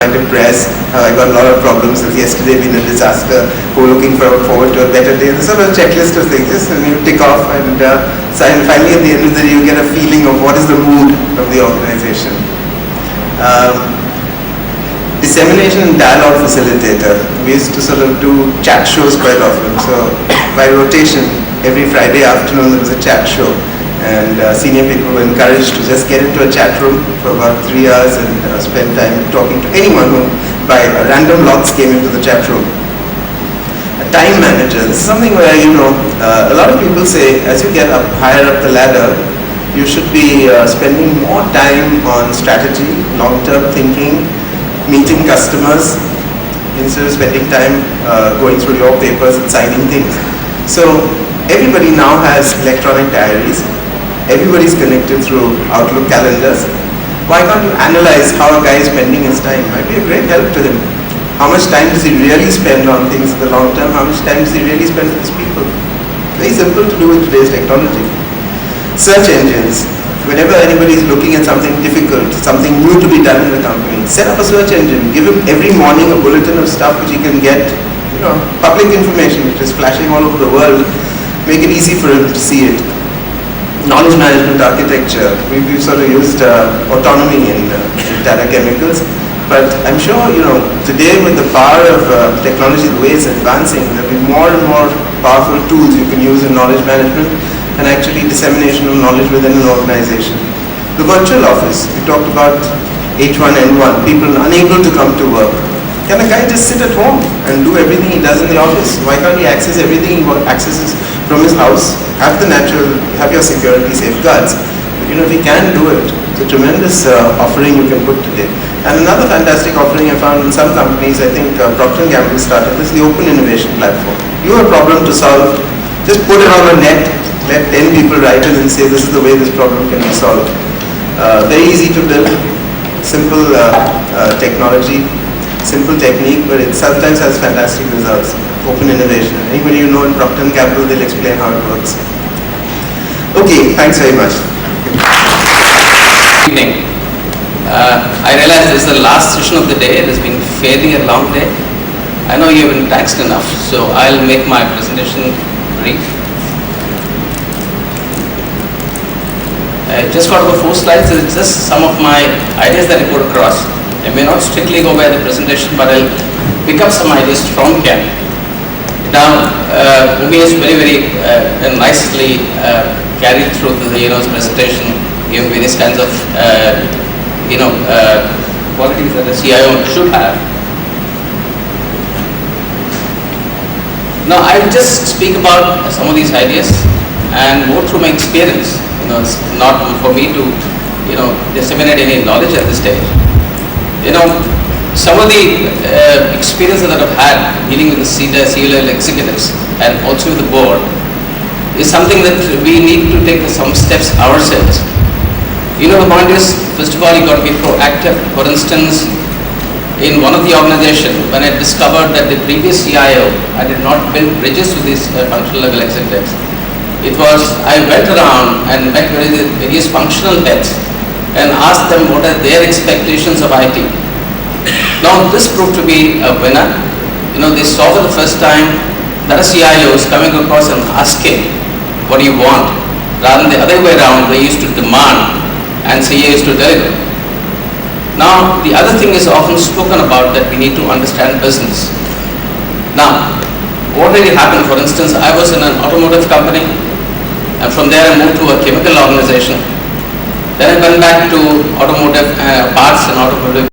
can't impress, I got a lot of problems, has yesterday been a disaster, we're looking forward to a better day. There's sort of a checklist of things, and you tick off, and finally at the end of the day you get a feeling of what is the mood of the organization. Dissemination and dialogue facilitator. We used to sort of do chat shows quite often. So by rotation, every Friday afternoon there was a chat show, and senior people were encouraged to just get into a chat room for about 3 hours and spend time talking to anyone who by random lots came into the chat room. A time manager. This is something where, a lot of people say as you get up higher up the ladder, you should be spending more time on strategy, long-term thinking, meeting customers, instead of spending time going through your papers and signing things. So everybody now has electronic diaries. Everybody's connected through Outlook calendars. Why can't you analyze how a guy is spending his time? Might be a great help to him. How much time does he really spend on things in the long term? How much time does he really spend with his people? Very simple to do with today's technology. Search engines. Whenever anybody is looking at something difficult, something new to be done in the company, set up a search engine. Give him every morning a bulletin of stuff which he can get, public information which is flashing all over the world. Make it easy for him to see it. Knowledge management architecture. We've sort of used autonomy in Tata Chemicals, but I'm sure, today with the power of technology, the way it's advancing, there'll be more and more powerful tools you can use in knowledge management and actually dissemination of knowledge within an organization. The virtual office, we talked about H1N1, people unable to come to work. Can a guy just sit at home and do everything he does in the office? Why can't he access everything he accesses from his house? Have your security safeguards. But if he can do it, it's a tremendous offering you can put today. And another fantastic offering I found in some companies, I think Procter & Gamble started, is the Open Innovation Platform. You have a problem to solve, just put it on a net, let 10 people write it and say this is the way this problem can be solved. Very easy to build, simple technology, simple technique, but it sometimes has fantastic results. Open innovation. Anybody you know in Procter & Gamble, they'll explain how it works. Okay, thanks very much. Good evening. I realize this is the last session of the day. It has been fairly a long day. I know you have been taxed enough, so I'll make my presentation brief. Just got the 4 slides. It's just some of my ideas that I put across. I may not strictly go by the presentation, but I'll pick up some ideas from here. Now, Umi is very nicely carried through the presentation, giving various kinds of qualities that a CIO should have. Now, I'll just speak about some of these ideas and go through my experience. It's not for me to disseminate any knowledge at this stage. Some of the experiences that I've had dealing with the C-level executives and also with the board is something that we need to take some steps ourselves. The point is, first of all, you got to be proactive. For instance, in one of the organizations, when I discovered that the previous CIO, I did not build bridges to these functional level executives. It was, I went around and met various functional heads and asked them what are their expectations of IT. Now this proved to be a winner. They saw for the first time that a CIO is coming across and asking, what do you want? Rather than the other way around, they used to demand and CIO used to deliver. Now the other thing is often spoken about, that we need to understand business. Now, what really happened, for instance, I was in an automotive company, and from there I moved to a chemical organization. Then I went back to automotive parts and automotive